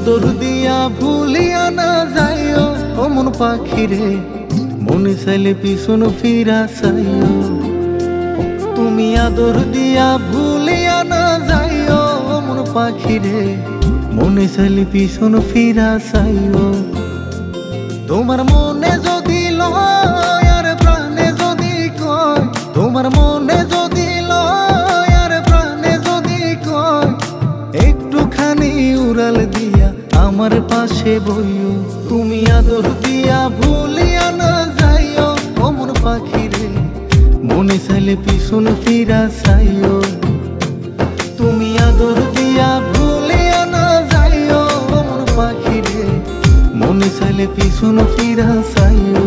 আদর দিয়া ভুলিয়া না যাইও ও মন পাখি রে, মনে চাইলে পিছন ফিরা চাইও। তুমি আদর দিয়া ভুলিয়া না যাইও ও মন পাখি রে, মনে চাইলে পিছন ফিরা চাইও। তোমার মনে যদি লয় আর প্রাণে যদি কয়, তোমার মনে যদি লয় আর প্রাণে যদি কয়, একটুখানি উড়াল দিয়া আমার পাশে বইও। তুমি আদর দিয়া ভুলিয়া না যাইও ও মন পাখি রে, মনে চাইলে পিছন ফিরা চাইও। তুমি আদর দিয়া ভুলিয়া না যাইও ও মন পাখি রে, মনে চাইলে পিছন ফিরা চাইও।